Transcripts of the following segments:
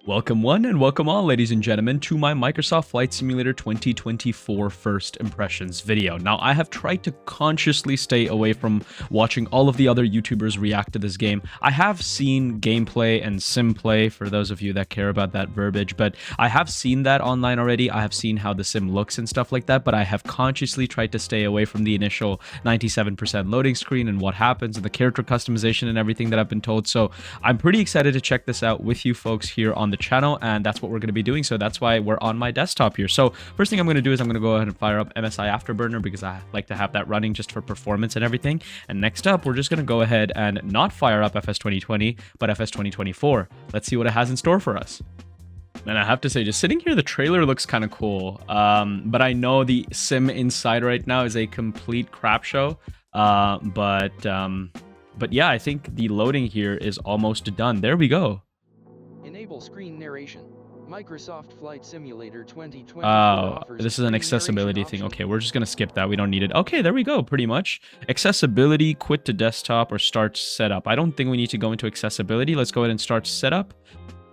Welcome one and welcome all, ladies and gentlemen, to my Microsoft Flight Simulator 2024 First Impressions video. Now, I have tried to consciously stay away from watching all of the other YouTubers react to this game. I have seen gameplay and sim play, for those of you that care about that verbiage, but I have seen that online already. I have seen how the sim looks and stuff like that, but I have consciously tried to stay away from the initial 97% loading screen and what happens and the character customization and everything that I've been told. So I'm pretty excited to check this out with you folks here on the channel, and that's what we're going to be doing. So that's why we're on my desktop here. So first thing I'm going to do is I'm going to go ahead and fire up MSI Afterburner because I like to have that running just for performance and everything. And next up, we're just going to go ahead and not fire up FS 2020, but FS 2024. Let's see what it has in store for us. And I have to say, just sitting here, the trailer looks kind of cool. But I know the sim inside right now is a complete crap show. But yeah, I think the loading here is almost done. There we go. Enable screen narration. Microsoft Flight Simulator 2024 offers this is an accessibility thing. Okay, we're just going to skip that. We don't need it. Okay, there we go, pretty much. Accessibility, quit to desktop, or start setup. I don't think we need to go into accessibility. Let's go ahead and start setup.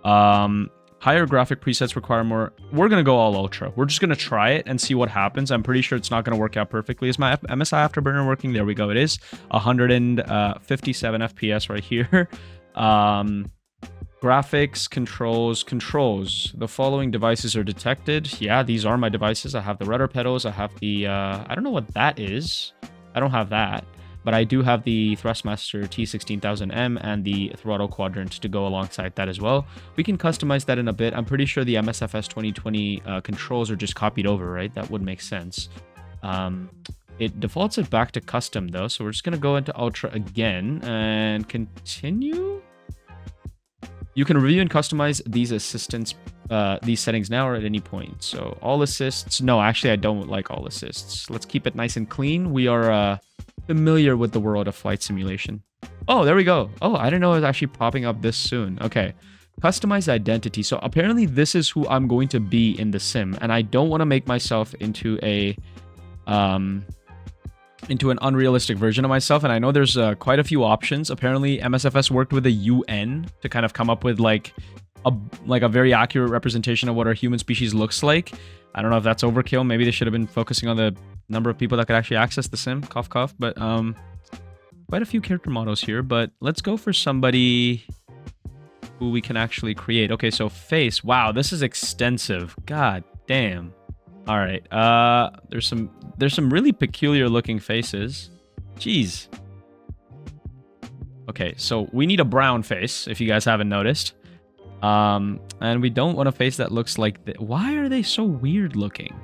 Higher graphic presets require more. We're going to go all ultra. We're just going to try it and see what happens. I'm pretty sure it's not going to work out perfectly. Is my MSI Afterburner working? There we go. It is 157 FPS right here. Graphics, controls. The following devices are detected. Yeah, these are my devices. I have the rudder pedals. I have the, I don't know what that is. I don't have that. But I do have the Thrustmaster T16000M and the throttle quadrant to go alongside that as well. We can customize that in a bit. I'm pretty sure the MSFS 2020 controls are just copied over, right? That would make sense. It defaults it back to custom though. So we're just going to go into Ultra again and continue. You can review and customize these these settings now or at any point. So all assists. No, actually, I don't like all assists. Let's keep it nice and clean. We are familiar with the world of flight simulation. Oh, there we go. Oh, I didn't know it was actually popping up this soon. Okay. Customize identity. So apparently this is who I'm going to be in the sim. And I don't want to make myself into an unrealistic version of myself. And I know there's quite a few options. Apparently MSFS worked with the UN to kind of come up with like a very accurate representation of what our human species looks like. I don't know if that's overkill. Maybe they should have been focusing on the number of people that could actually access the sim. Cough, cough. But quite a few character models here. But let's go for somebody who we can actually create. Okay, so face. Wow, this is extensive. God damn. All right. There's some really peculiar looking faces. Jeez. Okay, so we need a brown face, if you guys haven't noticed. And we don't want a face that looks like that. Why are they so weird looking?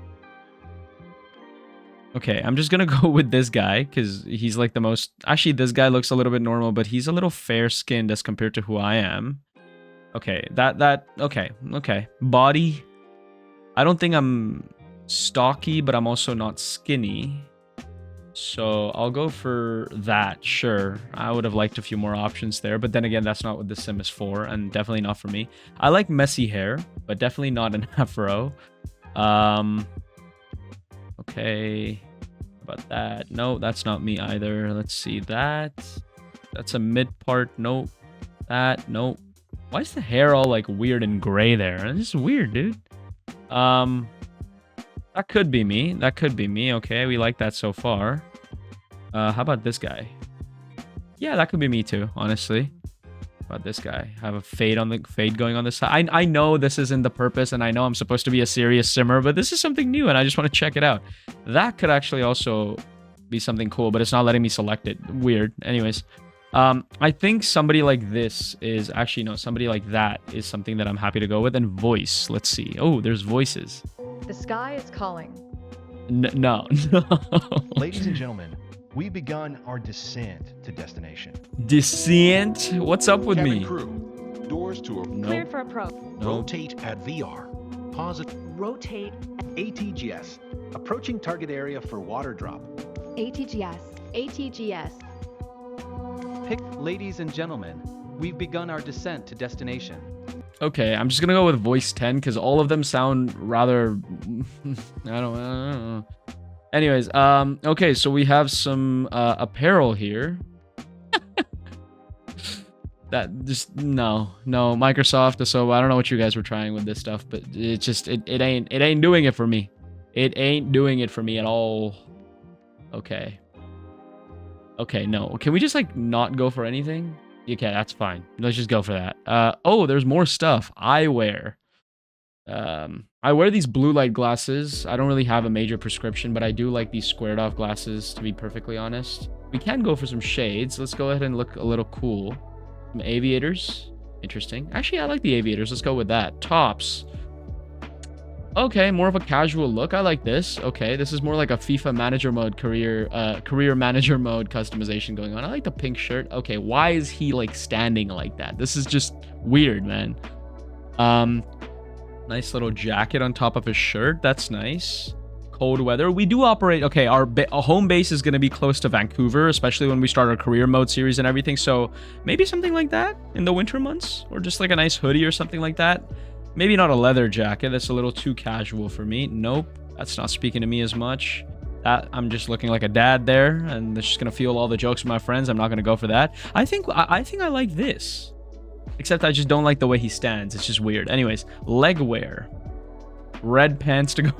Okay, I'm just gonna go with this guy because he's like the most. Actually, this guy looks a little bit normal, but he's a little fair-skinned as compared to who I am. Okay, okay. Body. I don't think I'm stocky, but I'm also not skinny. So I'll go for that, sure. I would have liked a few more options there, but then again, that's not what the sim is for, and definitely not for me. I like messy hair, but definitely not an afro. Okay, about that. No, that's not me either. Let's see that. That's a mid part. Nope. That, nope. Why is the hair all like weird and gray there? This is weird, dude. That could be me. That could be me. Okay, we like that so far. How about this guy? Yeah, that could be me too, honestly. How about this guy? Have a fade going on this side. I know this isn't the purpose, and I know I'm supposed to be a serious simmer, but this is something new, and I just want to check it out. That could actually also be something cool, but it's not letting me select it. Weird. Anyways, I think somebody like this is actually, no, somebody like that is something that I'm happy to go with. And voice. Let's see. Oh, there's voices. The sky is calling. No. Ladies and gentlemen, we've begun our descent to destination. Descent? What's up with Cabin me? crew, doors to a Cleared for approach. Rotate at VR. Positive. Rotate. ATGS. Approaching target area for water drop. ATGS. ATGS. Ladies and gentlemen, we've begun our descent to destination. Okay, I'm just gonna go with voice 10 because all of them sound rather. I don't know. Anyways, okay, so we have some apparel here. That just no Microsoft. So I don't know what you guys were trying with this stuff, but it just it ain't doing it for me. It ain't doing it for me at all. Okay. Okay, no. Can we just like not go for anything? Okay, that's fine. Let's just go for that. Oh, there's more stuff. Eyewear. I wear these blue light glasses. I don't really have a major prescription, but I do like these squared off glasses, to be perfectly honest. We can go for some shades. Let's go ahead and look a little cool. Some aviators. Interesting. Actually, I like the aviators. Let's go with that. Tops. Okay, more of a casual look. I like this. Okay, this is more like a FIFA manager mode career manager mode customization going on. I like the pink shirt. Okay, why is he like standing like that? This is just weird, man. Nice little jacket on top of his shirt. That's nice. Cold weather. We do operate. Okay, our home base is going to be close to Vancouver, especially when we start our career mode series and everything. So maybe something like that in the winter months, or just like a nice hoodie or something like that. Maybe not a leather jacket. That's a little too casual for me. Nope. That's not speaking to me as much. I'm just looking like a dad there, and it's just going to feel all the jokes with my friends. I'm not going to go for that. I think I like this. Except I just don't like the way he stands. It's just weird. Anyways, leg wear. Red pants to go.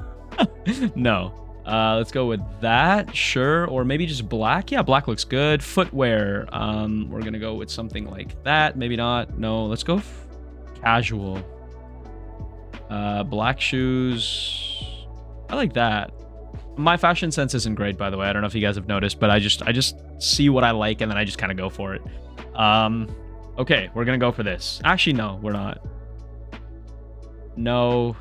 No. Let's go with that. Sure. Or maybe just black. Yeah, black looks good. Footwear. We're going to go with something like that. Maybe not. No, let's go casual. Black shoes. I like that. My fashion sense isn't great, by the way. I don't know if you guys have noticed, but I just see what I like and then I just kind of go for it. Okay, we're gonna go for this. Actually, no, we're not. No.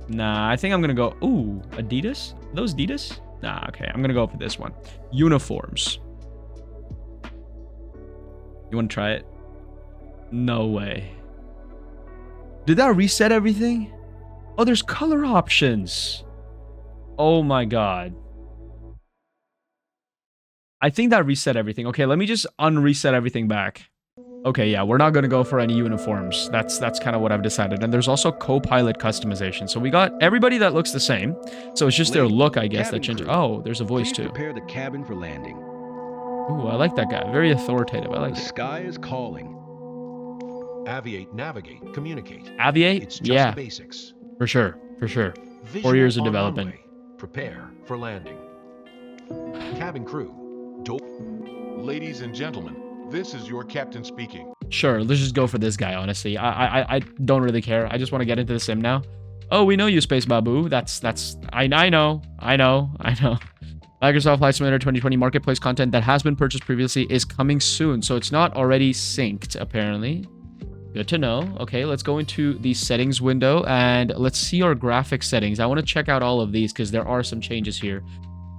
Nah, I think I'm gonna go. Ooh, Adidas? Those Adidas? Nah, okay, I'm gonna go for this one. Uniforms. You wanna try it? No way. Did that reset everything? Oh, there's color options. Oh my god. I think that reset everything. Okay, let me just unreset everything back. Okay, yeah, we're not going to go for any uniforms. That's kind of what I've decided. And there's also co-pilot customization. So we got everybody that looks the same. So it's just their look, I guess, that changes. Oh, there's a voice too. Prepare the cabin for landing. Ooh, I like that guy. Very authoritative. I like The it. sky is calling. Aviate, navigate, communicate. Aviate? It's just Yeah, the basics. for sure. For sure. Visual 4 years of on development. runway. Prepare for landing. Cabin crew. Ladies and gentlemen, this is your captain speaking. Sure, let's just go for this guy, honestly. I don't really care. I just want to get into the sim now. Oh, we know you, Space Babu. I know. Microsoft Flight Simulator 2020 Marketplace content that has been purchased previously is coming soon. So it's not already synced, apparently. Good to know. Okay, let's go into the settings window and let's see our graphics settings. I want to check out all of these because there are some changes here.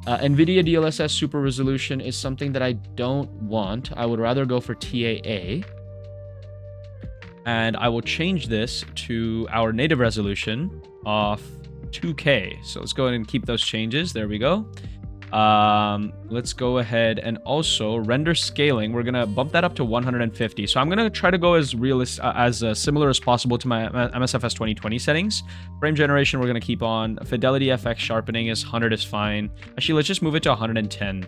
NVIDIA DLSS Super Resolution is something that I don't want. I would rather go for TAA. And I will change this to our native resolution of 2K. So let's go ahead and keep those changes. There we go. Let's go ahead and also render scaling. We're going to bump that up to 150. So I'm going to try to go as similar as possible to my MSFS 2020 settings. Frame generation, we're going to keep on. Fidelity FX sharpening is 100 is fine. Actually, let's just move it to 110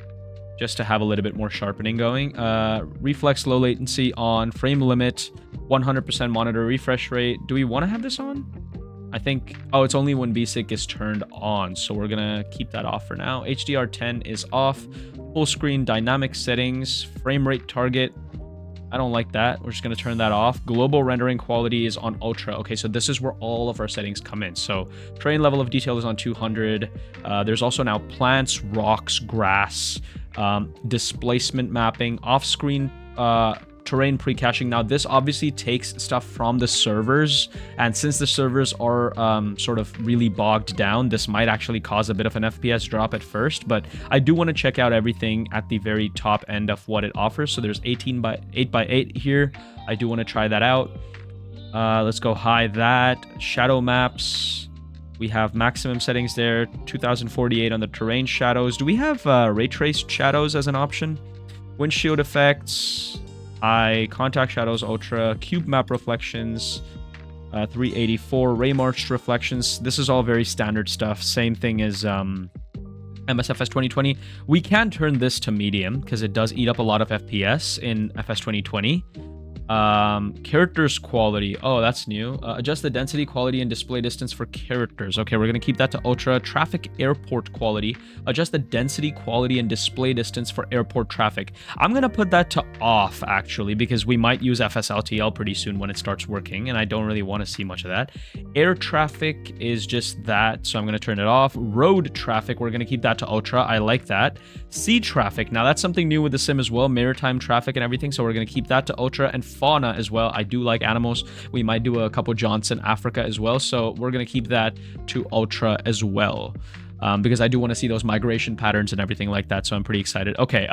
just to have a little bit more sharpening going. Reflex low latency on. Frame limit, 100% monitor refresh rate. Do we want to have this on? I think, oh, it's only when VSync is turned on, so we're gonna keep that off for now. HDR10 is off. Full screen dynamic settings, frame rate target. I don't like that. We're just gonna turn that off. Global rendering quality is on ultra. Okay, so this is where all of our settings come in. So terrain level of detail is on 200. There's also now plants, rocks, grass, displacement mapping, off-screen terrain pre-caching. Now this obviously takes stuff from the servers, and since the servers are sort of really bogged down, this might actually cause a bit of an FPS drop at first, but I do want to check out everything at the very top end of what it offers. So there's 8x8 here. I do want to try that out. Let's go high that. Shadow maps, we have maximum settings there, 2048 on the terrain shadows. Do we have ray traced shadows as an option? Windshield effects, high, contact shadows ultra, cube map reflections, 384 ray marched reflections. This is all very standard stuff. Same thing as MSFS 2020. We can turn this to medium because it does eat up a lot of FPS in FS 2020. Characters quality. Oh, that's new. Adjust the density, quality, and display distance for characters. Okay, we're gonna keep that to ultra. Traffic airport quality. Adjust the density, quality, and display distance for airport traffic. I'm gonna put that to off actually because we might use FSLTL pretty soon when it starts working, and I don't really want to see much of that. Air traffic is just that, so I'm gonna turn it off. Road traffic, we're gonna keep that to ultra. I like that. Sea traffic. Now that's something new with the sim as well. Maritime traffic and everything, so we're gonna keep that to ultra. And fauna as well. I do like animals. We might do a couple Johnson Africa as well, so we're gonna keep that to ultra as well, because I do want to see those migration patterns and everything like that, so I'm pretty excited. Okay,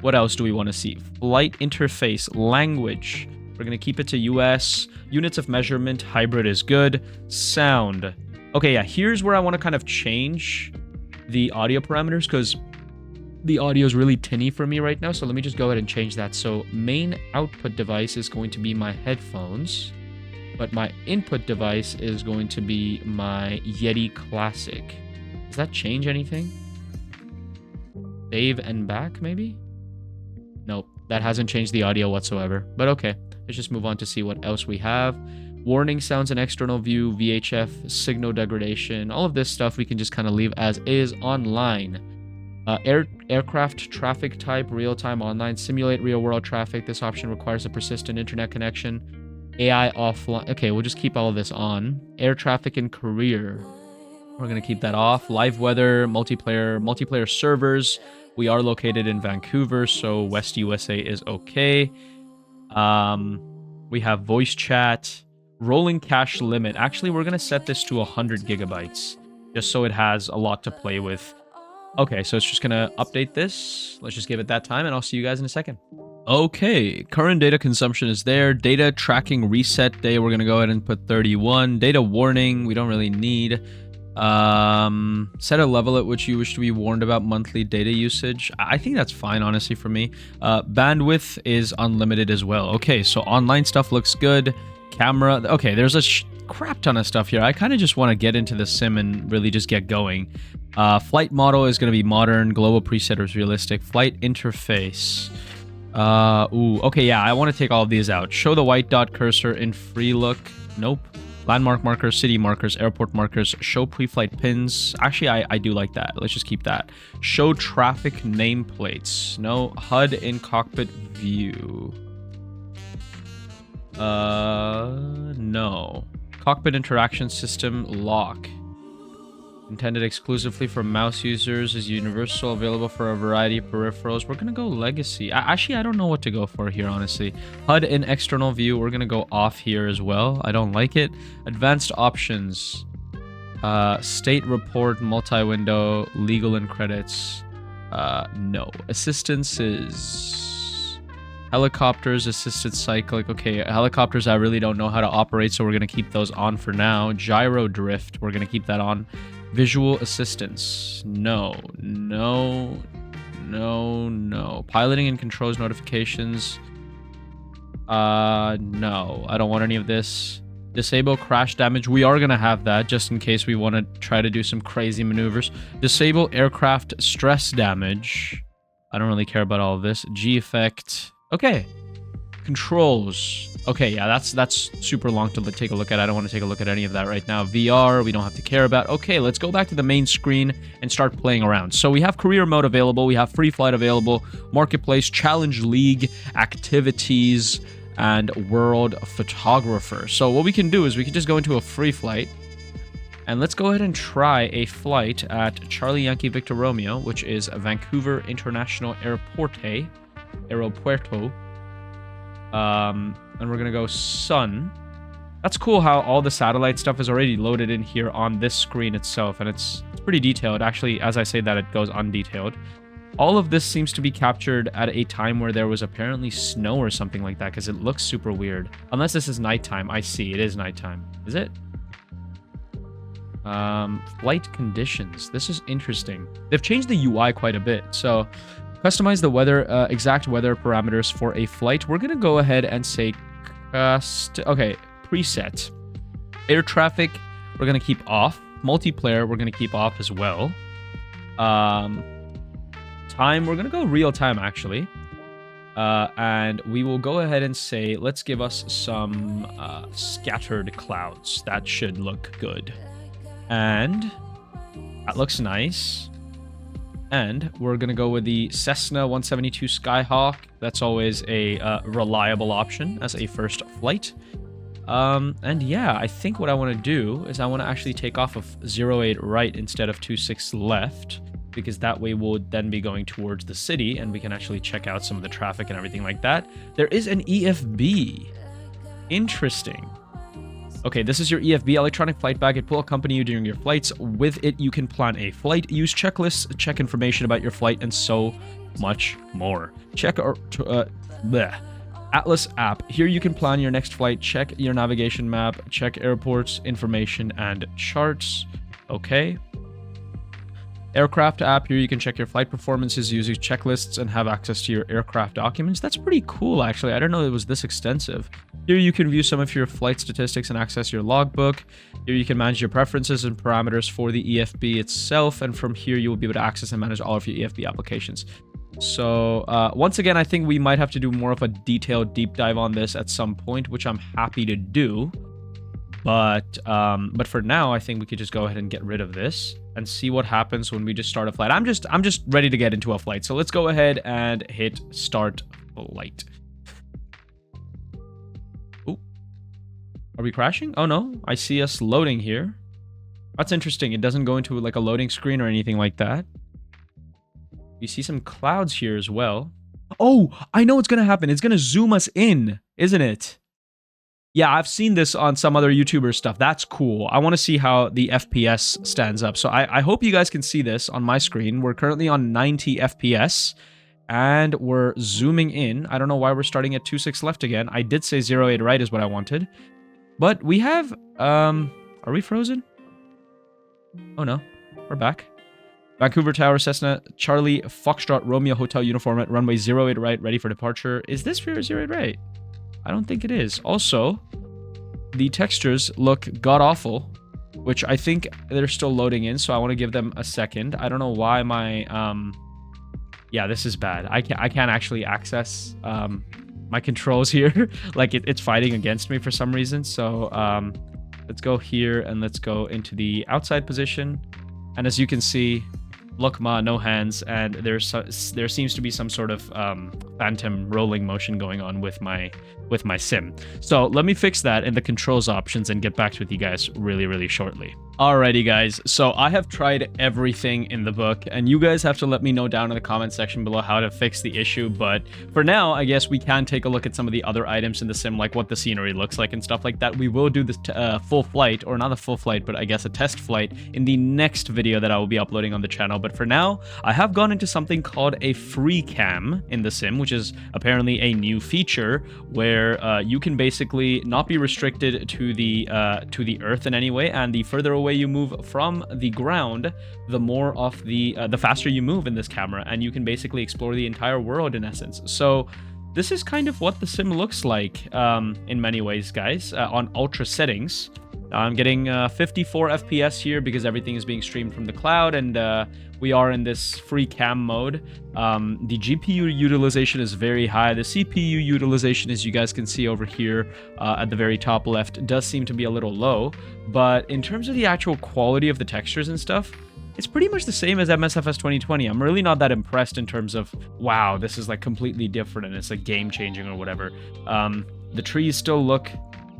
what else do we want to see? Flight interface, language, we're gonna keep it to US. Units of measurement, hybrid is good. Sound, okay, yeah, here's where I want to kind of change the audio parameters because the audio is really tinny for me right now, so let me just go ahead and change that. So main output device is going to be my headphones, but my input device is going to be my Yeti Classic. Does that change anything? Save and back, maybe? Nope, that hasn't changed the audio whatsoever, but okay. Let's just move on to see what else we have. Warning sounds and external view, VHF, signal degradation, all of this stuff we can just kind of leave as is. Online. Aircraft traffic type, real-time online, simulate real-world traffic. This option requires a persistent internet connection. AI offline. Okay, we'll just keep all of this on. Air traffic and career. We're going to keep that off. Live weather, multiplayer servers. We are located in Vancouver, so West USA is okay. We have voice chat. Rolling cache limit. Actually, we're going to set this to 100 gigabytes, just so it has a lot to play with. Okay, so it's just gonna update this. Let's just give it that time, and I'll see you guys in a second. Okay, current data consumption is there. Data tracking reset day, we're gonna go ahead and put 31. Data warning, we don't really need. Set a level at which you wish to be warned about monthly data usage. I think that's fine, honestly, for me. Bandwidth is unlimited as well. Okay, so online stuff looks good. Camera, okay, there's a crap ton of stuff here. I kind of just want to get into the sim and really just get going. Flight model is going to be modern. Global preset is realistic. Flight interface. Okay, yeah, I want to take all of these out. Show the white dot cursor in free look. Nope. Landmark markers, city markers, airport markers. Show pre-flight pins. Actually, I do like that. Let's just keep that. Show traffic nameplates. No. HUD in cockpit view. No. Cockpit interaction system lock. Intended exclusively for mouse users, is universal, available for a variety of peripherals. We're gonna go legacy. Actually, I don't know what to go for here, honestly. HUD in external view, we're gonna go off here as well. I don't like it. Advanced options. State report, multi-window, legal and credits. No. Assistance is... Helicopters, assisted cyclic. Okay, helicopters I really don't know how to operate, so we're going to keep those on for now. Gyro drift, we're going to keep that on. Visual assistance. No. No. No. No. Piloting and controls notifications. No. I don't want any of this. Disable crash damage. We are going to have that just in case we want to try to do some crazy maneuvers. Disable aircraft stress damage. I don't really care about all of this. G effect. Okay. Controls. Okay, yeah, that's super long to take a look at. I don't want to take a look at any of that right now. VR, we don't have to care about. Okay, let's go back to the main screen and start playing around. So we have career mode available. We have free flight available. Marketplace, challenge league, activities, and world photographer. So what we can do is we can just go into a free flight. And let's go ahead and try a flight at Charlie Yankee Victor Romeo, which is Vancouver International Aeropuerto. And we're gonna go sun. That's cool how all the satellite stuff is already loaded in here on this screen itself, and it's pretty detailed. Actually, as I say that, it goes undetailed. All of this seems to be captured at a time where there was apparently snow or something like that, because it looks super weird. Unless this is nighttime. I see, it is nighttime. Is it? Flight conditions. This is interesting. They've changed the UI quite a bit, so... Customize the weather, exact weather parameters for a flight. We're gonna go ahead and say, okay, preset. Air traffic, we're gonna keep off. Multiplayer, we're gonna keep off as well. Time, we're gonna go real time actually. And we will go ahead and say, let's give us some scattered clouds. That should look good. And that looks nice. And we're going to go with the Cessna 172 Skyhawk. That's always a reliable option as a first flight. And yeah, I think what I want to do is I want to actually take off of 08 right instead of 26 left, because that way we'll then be going towards the city and we can actually check out some of the traffic and everything like that. There is an EFB. Interesting. Okay, this is your EFB electronic flight bag. It will accompany you during your flights. With it, you can plan a flight, use checklists, check information about your flight, and so much more. Check our Atlas app. Here you can plan your next flight, check your navigation map, check airports, information, and charts. Okay. Aircraft app. Here you can check your flight performances, use your checklists, and have access to your aircraft documents. That's pretty cool, actually. I didn't know it was this extensive. Here you can view some of your flight statistics and access your logbook. Here you can manage your preferences and parameters for the EFB itself. And from here, you will be able to access and manage all of your EFB applications. So once again, I think we might have to do more of a detailed deep dive on this at some point, which I'm happy to do. But for now, I think we could just go ahead and get rid of this and see what happens when we just start a flight. I'm just ready to get into a flight. So let's go ahead and hit start flight. Oh, are we crashing? Oh no, I see us loading here. That's interesting. It doesn't go into like a loading screen or anything like that. You see some clouds here as well. Oh, I know what's gonna happen. It's gonna zoom us in, isn't it? Yeah, I've seen this on some other YouTuber stuff. That's cool. I want to see how the FPS stands up. So I hope you guys can see this on my screen. We're currently on 90 FPS and we're zooming in. I don't know why we're starting at 26 left again. I did say 08 right is what I wanted. But we have, are we frozen? Oh no, we're back. Vancouver Tower, Cessna, Charlie, Foxtrot, Romeo Hotel uniform at runway 08 right, ready for departure. Is this for 08 right? I don't think it is. Also, the textures look god-awful, which I think they're still loading in, so I want to give them a second. I don't know why my... yeah, this is bad. I can't actually access my controls here. Like, it's fighting against me for some reason. So, let's go here, and let's go into the outside position. And as you can see... Look, ma, no hands, and there seems to be some sort of phantom rolling motion going on with my sim. So let me fix that in the controls options and get back with you guys really, really shortly. Alrighty, guys. So I have tried everything in the book, and you guys have to let me know down in the comment section below how to fix the issue. But for now, I guess we can take a look at some of the other items in the sim, like what the scenery looks like and stuff like that. We will do this full flight, or not a full flight, but I guess a test flight in the next video that I will be uploading on the channel. But for now, I have gone into something called a free cam in the sim, which is apparently a new feature where you can basically not be restricted to the earth in any way, and the further away you move from the ground, the more of the faster you move in this camera, and you can basically explore the entire world in essence. So this is kind of what the sim looks like in many ways, guys, on ultra settings. I'm getting 54 FPS here because everything is being streamed from the cloud, and we are in this free cam mode. The GPU utilization is very high. The CPU utilization, as you guys can see over here at the very top left, does seem to be a little low. But in terms of the actual quality of the textures and stuff, it's pretty much the same as MSFS 2020. I'm really not that impressed in terms of, wow, this is like completely different and it's like game-changing or whatever. The trees still look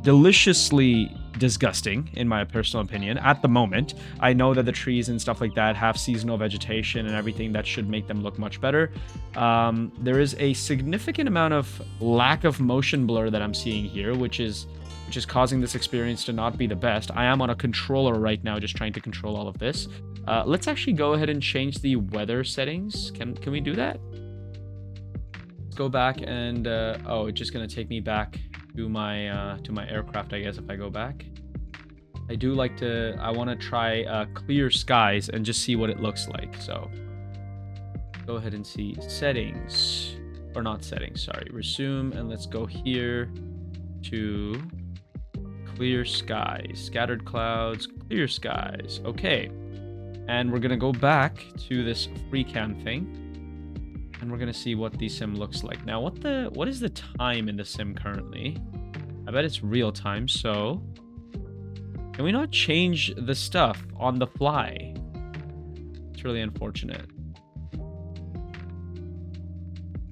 deliciously disgusting, in my personal opinion, at the moment. I know that the trees and stuff like that have seasonal vegetation and everything that should make them look much better. There is a significant amount of lack of motion blur that I'm seeing here, which is causing this experience to not be the best. I am on a controller right now, just trying to control all of this. Let's actually go ahead and change the weather settings. Can we do that? Let's go back and oh, it's just gonna take me back to my aircraft, I guess, if I go back. I want to try clear skies and just see what it looks like. So go ahead and see settings, or not settings, sorry, resume, and let's go here to clear skies, scattered clouds, clear skies. Okay, And we're going to go back to this free cam thing. And we're going to see what the sim looks like. Now, what is the time in the sim currently? I bet it's real time, so... Can we not change the stuff on the fly? It's really unfortunate.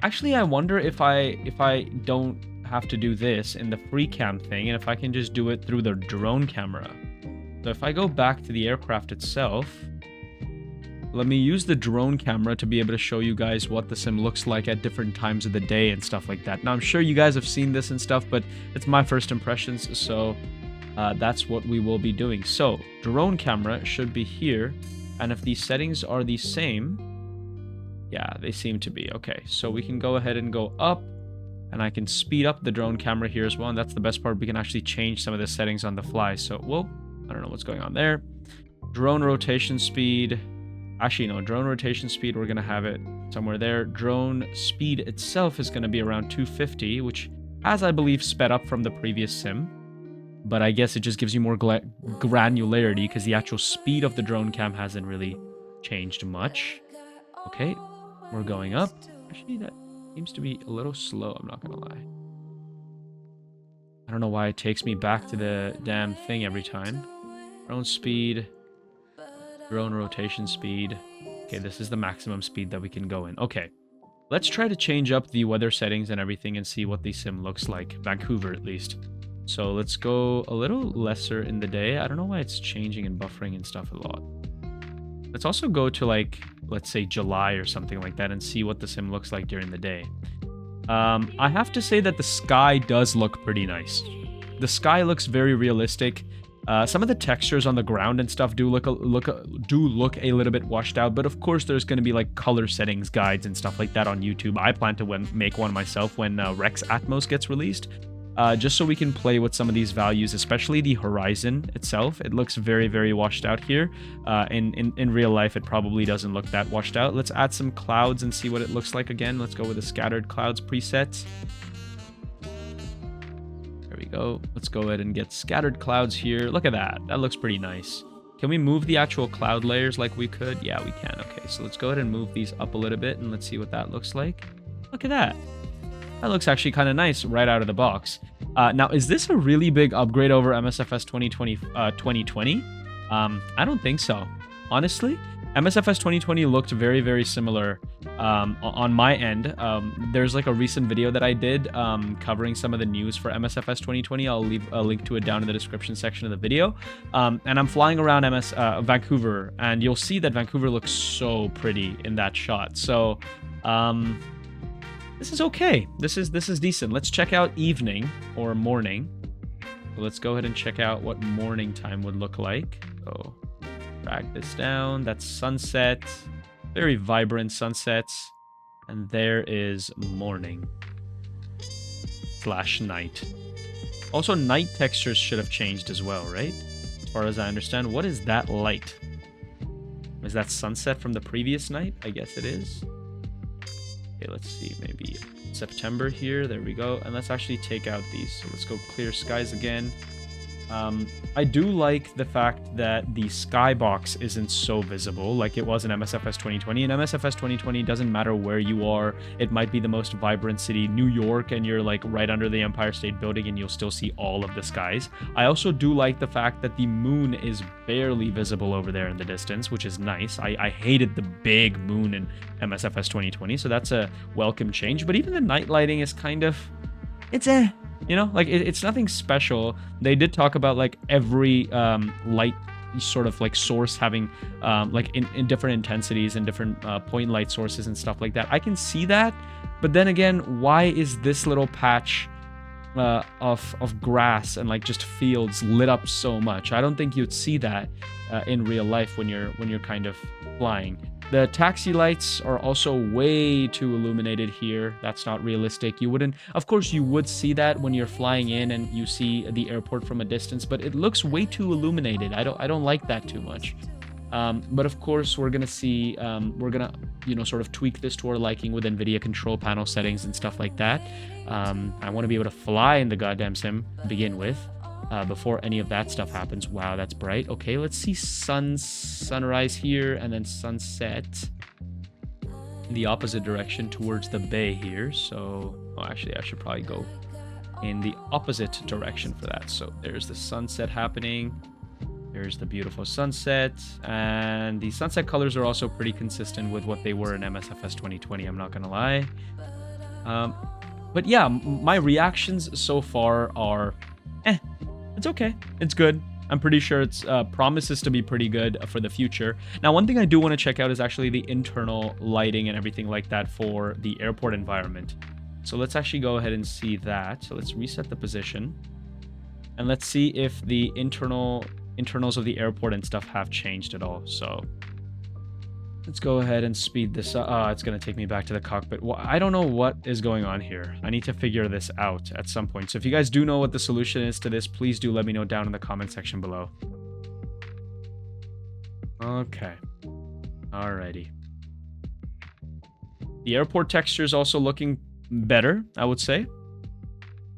Actually, I wonder if I don't have to do this in the free cam thing, and if I can just do it through the drone camera. So if I go back to the aircraft itself, let me use the drone camera to be able to show you guys what the sim looks like at different times of the day and stuff like that. Now, I'm sure you guys have seen this and stuff, but it's my first impressions, so that's what we will be doing. So, drone camera should be here, and if these settings are the same, yeah, they seem to be. Okay, so we can go ahead and go up, and I can speed up the drone camera here as well, and that's the best part. We can actually change some of the settings on the fly. So, whoa, I don't know what's going on there. Drone rotation speed. Actually, no, drone rotation speed, we're going to have it somewhere there. Drone speed itself is going to be around 250, which has, I believe, sped up from the previous sim. But I guess it just gives you more granularity because the actual speed of the drone cam hasn't really changed much. Okay, we're going up. Actually, that seems to be a little slow, I'm not going to lie. I don't know why it takes me back to the damn thing every time. Drone speed. Drone rotation speed. Okay, this is the maximum speed that we can go in. Okay, let's try to change up the weather settings and everything and see what the sim looks like. Vancouver, at least. So let's go a little lesser in the day. I don't know why it's changing and buffering and stuff a lot. Let's also go to, like, let's say July or something like that and see what the sim looks like during the day. I have to say that the sky does look pretty nice. The sky looks very realistic. Some of the textures on the ground and stuff do look a little bit washed out, but of course there's going to be like color settings guides and stuff like that on YouTube. I plan to make one myself when Rex Atmos gets released, just so we can play with some of these values, especially the horizon itself. It looks very, very washed out here. In real life, it probably doesn't look that washed out. Let's add some clouds and see what it looks like again. Let's go with the scattered clouds preset. There we go. Let's go ahead and get scattered clouds here. Look at that. That looks pretty nice. Can we move the actual cloud layers like we could? Yeah, we can. Okay, so let's go ahead and move these up a little bit and let's see what that looks like. Look at that. That looks actually kind of nice right out of the box. Now, is this a really big upgrade over MSFS 2020? I don't think so. Honestly, MSFS 2020 looked very, very similar on my end. There's like a recent video that I did covering some of the news for MSFS 2020. I'll leave a link to it down in the description section of the video. And I'm flying around Vancouver, and you'll see that Vancouver looks so pretty in that shot. So this is okay. This is decent. Let's check out evening or morning. So let's go ahead and check out what morning time would look like. So drag this down. That's sunset. Very vibrant sunsets. And there is morning / night. Also, night textures should have changed as well, right? As far as I understand. What is that light? Is that sunset from the previous night? I guess it is. Okay, let's see. Maybe September here. There we go. And let's actually take out these. So let's go clear skies again. I do like the fact that the skybox isn't so visible like it was in MSFS 2020. In MSFS 2020, it doesn't matter where you are. It might be the most vibrant city, New York, and you're like right under the Empire State Building and you'll still see all of the skies. I also do like the fact that the moon is barely visible over there in the distance, which is nice. I hated the big moon in MSFS 2020, so that's a welcome change. But even the night lighting is kind of... it's you know, like it's nothing special. They did talk about like every light sort of like source having like in different intensities and different point light sources and stuff like that. I can see that, but then again, why is this little patch of grass and like just fields lit up so much? I don't think you'd see that in real life when you're kind of flying. The taxi lights are also way too illuminated here. That's not realistic. You wouldn't... Of course, you would see that when you're flying in and you see the airport from a distance, but it looks way too illuminated. I don't like that too much. But of course, we're gonna see... we're gonna, you know, sort of tweak this to our liking with NVIDIA control panel settings and stuff like that. I want to be able to fly in the goddamn sim to begin with. before any of that stuff happens. Wow, that's bright. Okay, let's see sunrise here and then sunset in the opposite direction towards the bay here. So, oh, actually, I should probably go in the opposite direction for that. So there's the sunset happening. There's the beautiful sunset, and the sunset colors are also pretty consistent with what they were in MSFS 2020, I'm not gonna lie. But yeah, my reactions so far are, it's okay, it's good. I'm pretty sure it's promises to be pretty good for the future. Now, one thing I do want to check out is actually the internal lighting and everything like that for the airport environment. So let's actually go ahead and see that. So let's reset the position, and let's see if the internals of the airport and stuff have changed at all. So let's go ahead and speed this up. It's going to take me back to the cockpit. Well, I don't know what is going on here. I need to figure this out at some point. So if you guys do know what the solution is to this, please do let me know down in the comment section below. Okay. Alrighty. The airport texture is also looking better, I would say.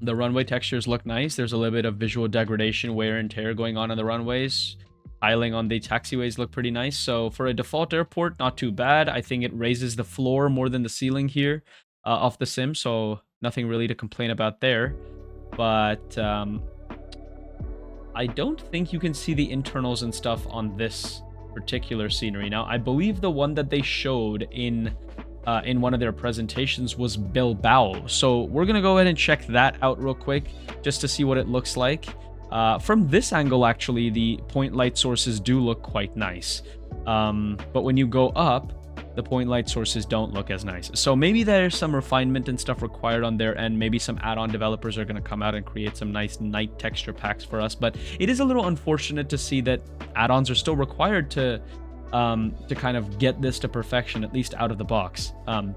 The runway textures look nice. There's a little bit of visual degradation, wear and tear going on the runways. Tiling on the taxiways look pretty nice. So for a default airport, not too bad. I think it raises the floor more than the ceiling here of the sim. So nothing really to complain about there. But I don't think you can see the internals and stuff on this particular scenery. Now, I believe the one that they showed in one of their presentations was Bilbao. So we're going to go ahead and check that out real quick just to see what it looks like. From this angle, actually, the point light sources do look quite nice. But when you go up, the point light sources don't look as nice. So maybe there's some refinement and stuff required on their end. Maybe some add-on developers are going to come out and create some nice night texture packs for us. But it is a little unfortunate to see that add-ons are still required to kind of get this to perfection, at least out of the box,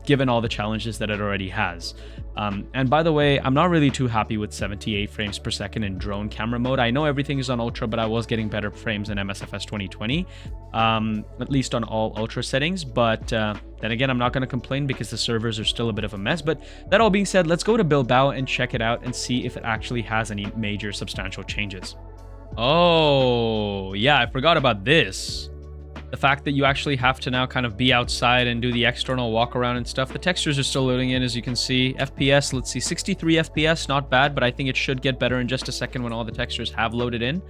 given all the challenges that it already has. And by the way, I'm not really too happy with 78 frames per second in drone camera mode. I know everything is on ultra, but I was getting better frames in MSFS 2020, at least on all ultra settings. But then again, I'm not going to complain because the servers are still a bit of a mess. But that all being said, let's go to Bilbao and check it out and see if it actually has any major substantial changes. Oh, yeah, I forgot about this. The fact that you actually have to now kind of be outside and do the external walk around and stuff. The textures are still loading in, as you can see. FPS, let's see, 63 FPS, not bad, but I think it should get better in just a second when all the textures have loaded in.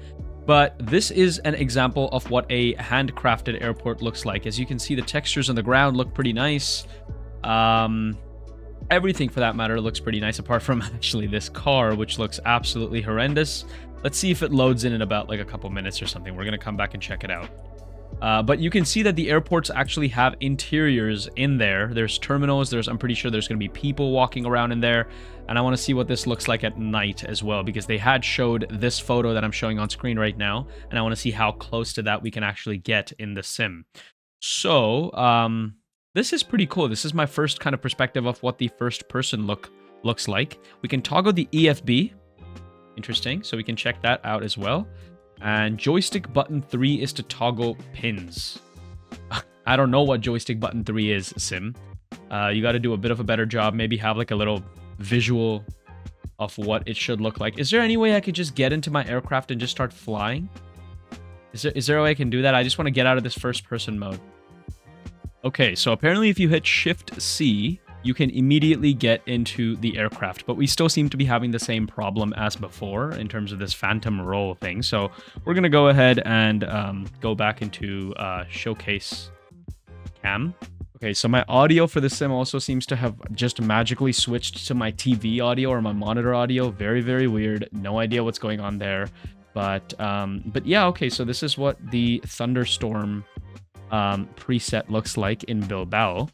But this is an example of what a handcrafted airport looks like. As you can see, the textures on the ground look pretty nice. Everything, for that matter, looks pretty nice, apart from actually this car, which looks absolutely horrendous. Let's see if it loads in about like a couple minutes or something. We're going to come back and check it out. But you can see that the airports actually have interiors in there. There's terminals. I'm pretty sure there's going to be people walking around in there. And I want to see what this looks like at night as well, because they had showed this photo that I'm showing on screen right now. And I want to see how close to that we can actually get in the sim. So this is pretty cool. This is my first kind of perspective of what the first person looks like. We can toggle the EFB. Interesting. So we can check that out as well. And joystick button 3 is to toggle pins. I don't know what joystick button 3 is, sim. You got to do a bit of a better job. Maybe have like a little visual of what it should look like. Is there any way I could just get into my aircraft and just start flying? Is there a way I can do that? I just want to get out of this first person mode. Okay, so apparently if you hit Shift C, you can immediately get into the aircraft, but we still seem to be having the same problem as before in terms of this phantom roll thing. So we're going to go ahead and go back into Showcase Cam. Okay, so my audio for the sim also seems to have just magically switched to my TV audio or my monitor audio. Very, very weird. No idea what's going on there. But yeah, okay, so this is what the thunderstorm preset looks like in Bilbao.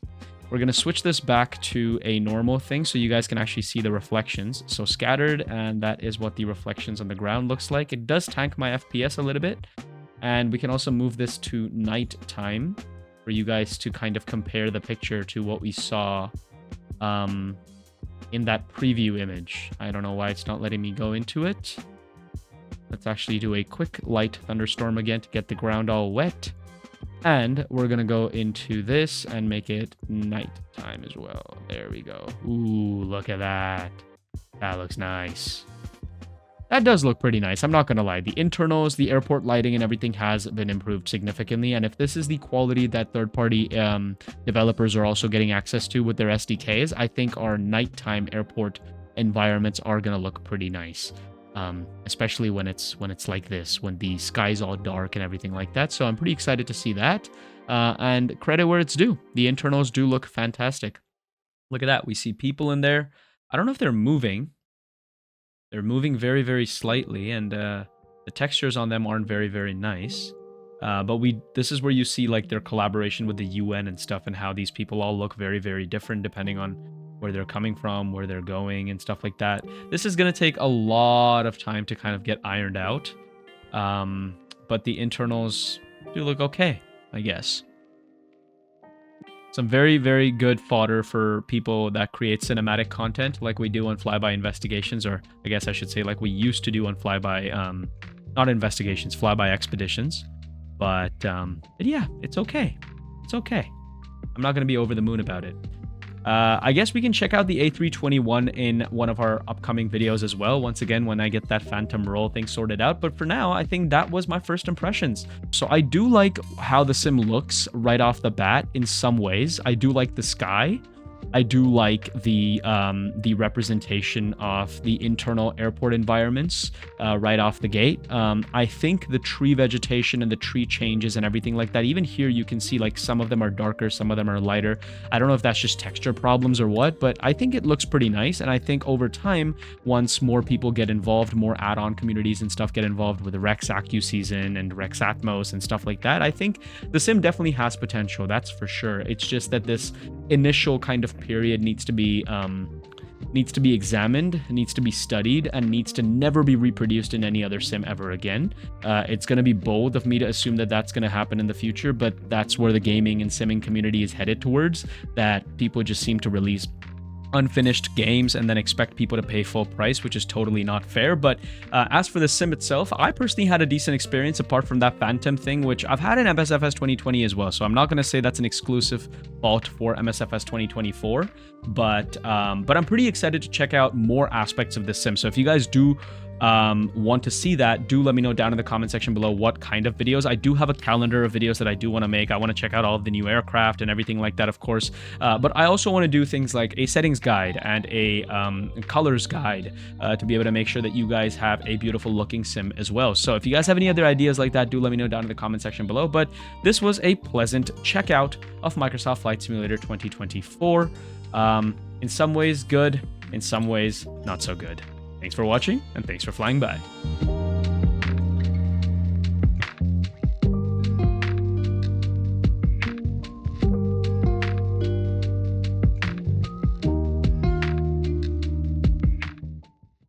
We're going to switch this back to a normal thing so you guys can actually see the reflections. So scattered, and that is what the reflections on the ground looks like. It does tank my FPS a little bit. And we can also move this to nighttime for you guys to kind of compare the picture to what we saw in that preview image. I don't know why it's not letting me go into it. Let's actually do a quick light thunderstorm again to get the ground all wet. And we're going to go into this and make it nighttime as well. There we go. Ooh, look at that. That looks nice. that does look pretty nice. I'm not going to lie. The internals, the airport lighting and everything has been improved significantly. And if this is the quality that third-party developers are also getting access to with their SDKs, I think our nighttime airport environments are going to look pretty nice. Especially when it's like this, when the sky's all dark and everything like that. So I'm pretty excited to see that. And credit where it's due. The internals do look fantastic. Look at that. We see people in there. I don't know if they're moving. They're moving very, very slightly, and the textures on them aren't very, very nice. But this is where you see like their collaboration with the UN and stuff, and how these people all look very, very different depending on where they're coming from, where they're going, and stuff like that. This is going to take a lot of time to kind of get ironed out. But the internals do look okay, I guess. Some very, very good fodder for people that create cinematic content like we do on FlyBy Investigations, or I guess I should say like we used to do on FlyBy, not Investigations, FlyBy Expeditions. But yeah, it's okay. It's okay. I'm not going to be over the moon about it. I guess we can check out the A321 in one of our upcoming videos as well, once again, when I get that phantom roll thing sorted out. But for now, I think that was my first impressions. So I do like how the sim looks right off the bat in some ways. I do like the sky. I do like the representation of the internal airport environments right off the gate. I think the tree vegetation and the tree changes and everything like that, even here you can see like some of them are darker, some of them are lighter. I don't know if that's just texture problems or what, but I think it looks pretty nice. And I think over time, once more people get involved, more add-on communities and stuff get involved with the Rex Acu season and Rex Atmos and stuff like that, I think the sim definitely has potential, that's for sure. It's just that this initial kind of period needs to be examined, needs to be studied, and needs to never be reproduced in any other sim ever again. It's going to be bold of me to assume that that's going to happen in the future, but that's where the gaming and simming community is headed towards, that people just seem to release unfinished games and then expect people to pay full price, which is totally not fair. But as for the sim itself, I personally had a decent experience apart from that phantom thing, which I've had in MSFS 2020 as well, so I'm not going to say that's an exclusive fault for MSFS 2024, but I'm pretty excited to check out more aspects of the sim. So if you guys do want to see that, do let me know down in the comment section below what kind of videos. I do have a calendar of videos that I do want to make. I want to check out all of the new aircraft and everything like that, of course, but I also want to do things like a settings guide and a colors guide to be able to make sure that you guys have a beautiful looking sim as well. So if you guys have any other ideas like that, do let me know down in the comment section below. But this was a pleasant checkout of Microsoft Flight Simulator 2024. In some ways good, in some ways not so good. Thanks for watching, and thanks for flying by.